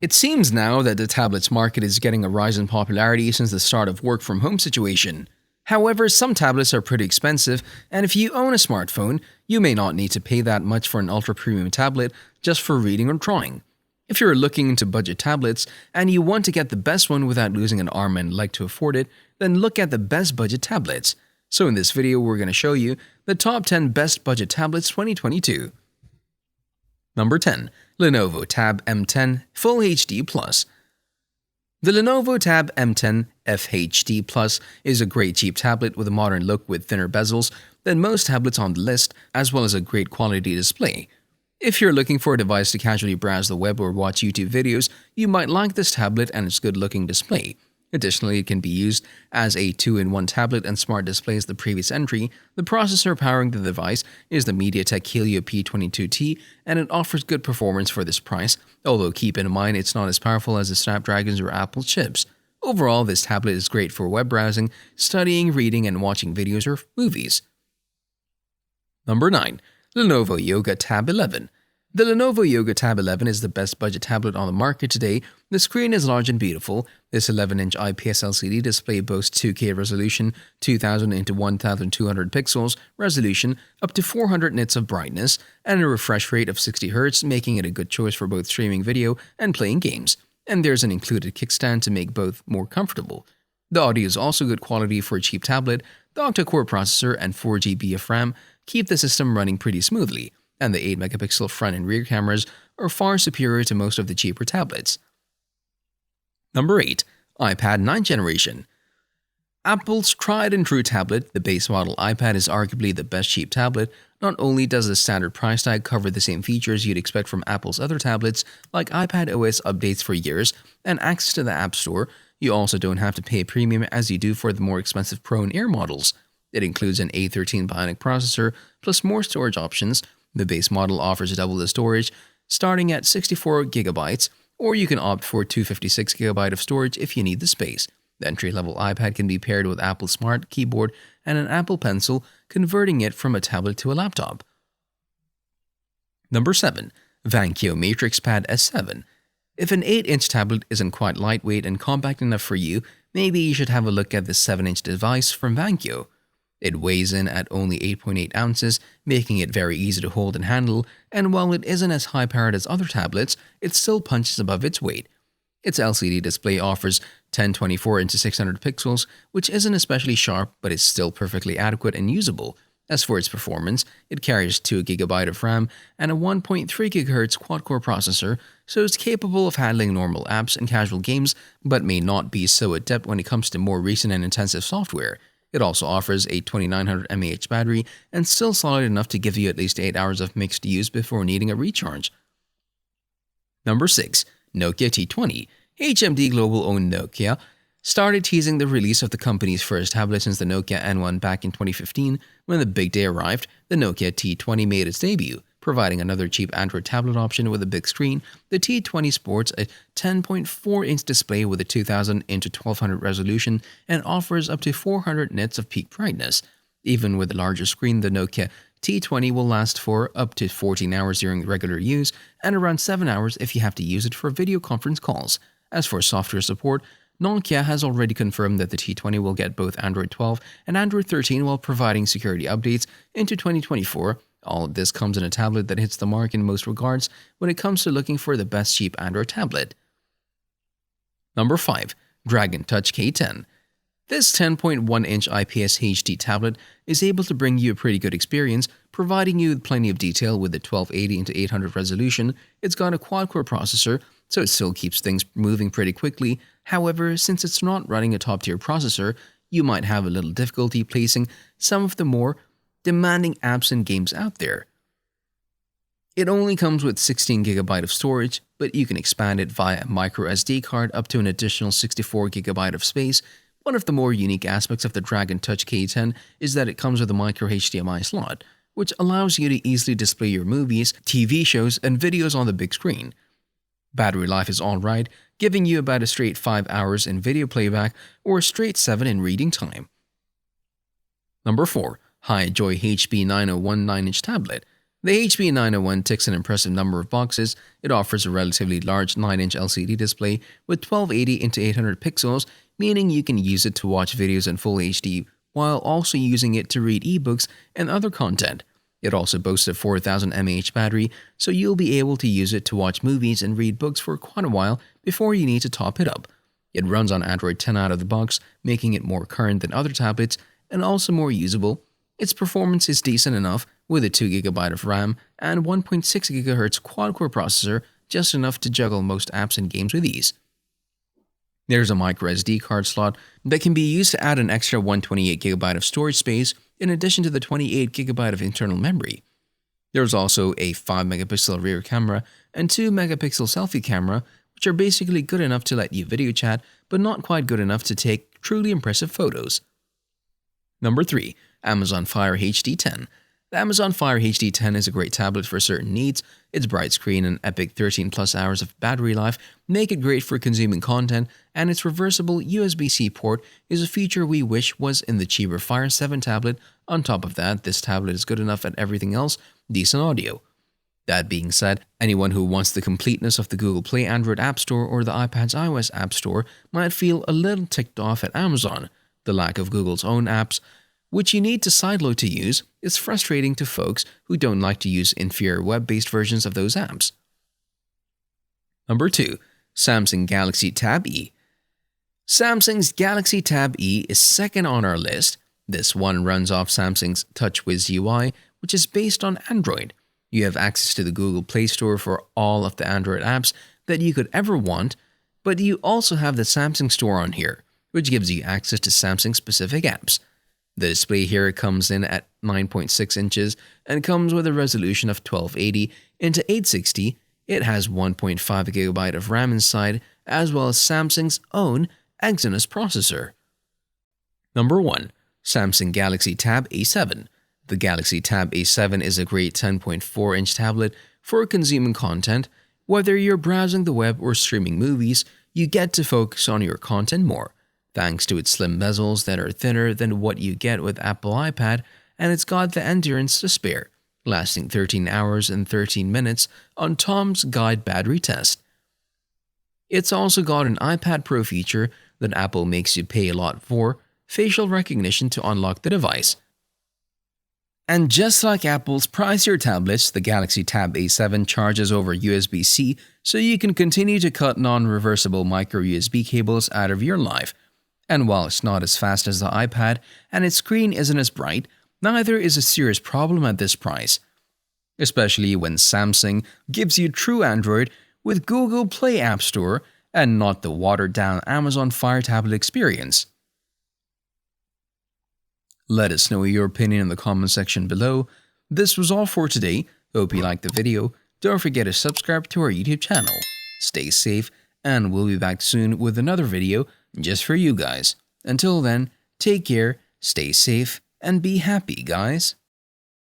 It seems now that the tablets market is getting a rise in popularity since the start of work from home situation. However, some tablets are pretty expensive, and if you own a smartphone, you may not need to pay that much for an ultra-premium tablet just for reading or drawing. If you're looking into budget tablets and you want to get the best one without losing an arm and leg to afford it, then look at the best budget tablets. So in this video, we're going to show you the top 10 best budget tablets 2022. Number 10. Lenovo Tab M10 Full HD Plus. The Lenovo Tab M10 FHD Plus is a great cheap tablet with a modern look with thinner bezels than most tablets on the list, as well as a great quality display. If you're looking for a device to casually browse the web or watch YouTube videos, you might like this tablet and its good-looking display. Additionally, it can be used as a 2-in-1 tablet and smart display as the previous entry. The processor powering the device is the MediaTek Helio P22T, and it offers good performance for this price, although keep in mind it's not as powerful as the Snapdragons or Apple chips. Overall, this tablet is great for web browsing, studying, reading, and watching videos or movies. Number 9. Lenovo Yoga Tab 11. The Lenovo Yoga Tab 11 is the best budget tablet on the market today. The screen is large and beautiful. This 11-inch IPS LCD display boasts 2K resolution, 2000 into 1200 pixels resolution, up to 400 nits of brightness, and a refresh rate of 60 Hz, making it a good choice for both streaming video and playing games. And there's an included kickstand to make both more comfortable. The audio is also good quality for a cheap tablet. The octa-core processor and 4GB of RAM keep the system running pretty smoothly, and the 8-megapixel front and rear cameras are far superior to most of the cheaper tablets. Number 8. iPad 9th Generation. Apple's tried-and-true tablet, the base model iPad is arguably the best cheap tablet. Not only does the standard price tag cover the same features you'd expect from Apple's other tablets, like iPad OS updates for years and access to the App Store, you also don't have to pay a premium as you do for the more expensive Pro and Air models. It includes an A13 Bionic processor, plus more storage options. The base model offers double the storage, starting at 64GB, or you can opt for 256GB of storage if you need the space. The entry-level iPad can be paired with Apple Smart Keyboard and an Apple Pencil, converting it from a tablet to a laptop. Number 7. Vankyo Matrix Pad S7. If an 8-inch tablet isn't quite lightweight and compact enough for you, maybe you should have a look at the 7-inch device from Vankyo. It weighs in at only 8.8 ounces, making it very easy to hold and handle, and while it isn't as high-powered as other tablets, it still punches above its weight. Its LCD display offers 1024 into 600 pixels, which isn't especially sharp, but is still perfectly adequate and usable. As for its performance, it carries 2GB of RAM and a 1.3 GHz quad-core processor, so it's capable of handling normal apps and casual games, but may not be so adept when it comes to more recent and intensive software. It also offers a 2900 mAh battery and still solid enough to give you at least 8 hours of mixed use before needing a recharge. Number 6. Nokia T20. HMD Global-owned Nokia started teasing the release of the company's first tablet since the Nokia N1 back in 2015. When the big day arrived, the Nokia T20 made its debut. Providing another cheap Android tablet option with a big screen, the T20 sports a 10.4-inch display with a 2000 into 1200 resolution and offers up to 400 nits of peak brightness. Even with a larger screen, the Nokia T20 will last for up to 14 hours during regular use and around 7 hours if you have to use it for video conference calls. As for software support, Nokia has already confirmed that the T20 will get both Android 12 and Android 13 while providing security updates into 2024. All of this comes in a tablet that hits the mark in most regards when it comes to looking for the best cheap Android tablet. Number 5. Dragon Touch K10. This 10.1-inch IPS HD tablet is able to bring you a pretty good experience, providing you with plenty of detail with the 1280 into 800 resolution. It's got a quad-core processor, so it still keeps things moving pretty quickly. However, since it's not running a top-tier processor, you might have a little difficulty placing some of the more demanding apps and games out there. It only comes with 16GB of storage, but you can expand it via a micro SD card up to an additional 64GB of space. One of the more unique aspects of the Dragon Touch K10 is that it comes with a micro HDMI slot, which allows you to easily display your movies, TV shows, and videos on the big screen. Battery life is alright, giving you about a straight 5 hours in video playback or a straight 7 in reading time. Number 4. HiJoy HB901 9-inch tablet. The HP 901 ticks an impressive number of boxes. It offers a relatively large 9-inch LCD display with 1280 into 800 pixels, meaning you can use it to watch videos in full HD while also using it to read ebooks and other content. It also boasts a 4000 mAh battery, so you'll be able to use it to watch movies and read books for quite a while before you need to top it up. It runs on Android 10 out of the box, making it more current than other tablets and also more usable. Its performance is decent enough with a 2GB of RAM and 1.6 GHz quad-core processor, just enough to juggle most apps and games with ease. There's a microSD card slot that can be used to add an extra 128GB of storage space in addition to the 28GB of internal memory. There's also a 5MP rear camera and 2MP selfie camera, which are basically good enough to let you video chat, but not quite good enough to take truly impressive photos. Number 3. Amazon Fire HD10. The Amazon Fire HD10 is a great tablet for certain needs. Its bright screen and epic 13+ hours of battery life make it great for consuming content, and its reversible USB-C port is a feature we wish was in the cheaper Fire 7 tablet. On top of that, this tablet is good enough at everything else, decent audio. That being said, anyone who wants the completeness of the Google Play Android App Store or the iPad's iOS App Store might feel a little ticked off at Amazon. The lack of Google's own apps, which you need to sideload to use, is frustrating to folks who don't like to use inferior web-based versions of those apps. Number 2. Samsung Galaxy Tab E. Samsung's Galaxy Tab E is second on our list. This one runs off Samsung's TouchWiz UI, which is based on Android. You have access to the Google Play Store for all of the Android apps that you could ever want, but you also have the Samsung Store on here, which gives you access to Samsung-specific apps. The display here comes in at 9.6 inches and comes with a resolution of 1280 into 860. It has 1.5GB of RAM inside, as well as Samsung's own Exynos processor. Number 1. Samsung Galaxy Tab A7. The Galaxy Tab A7 is a great 10.4-inch tablet for consuming content. Whether you're browsing the web or streaming movies, you get to focus on your content more, thanks to its slim bezels that are thinner than what you get with Apple iPad, and it's got the endurance to spare, lasting 13 hours and 13 minutes on Tom's Guide battery test. It's also got an iPad Pro feature that Apple makes you pay a lot for, facial recognition to unlock the device. And just like Apple's pricier tablets, the Galaxy Tab A7 charges over USB-C, so you can continue to cut non-reversible micro-USB cables out of your life. And while it's not as fast as the iPad and its screen isn't as bright, neither is a serious problem at this price. Especially when Samsung gives you true Android with Google Play App Store and not the watered-down Amazon Fire tablet experience. Let us know your opinion in the comment section below. This was all for today. Hope you liked the video. Don't forget to subscribe to our YouTube channel. Stay safe, and we'll be back soon with another video just for you guys. Until then, take care, stay safe, and be happy, guys.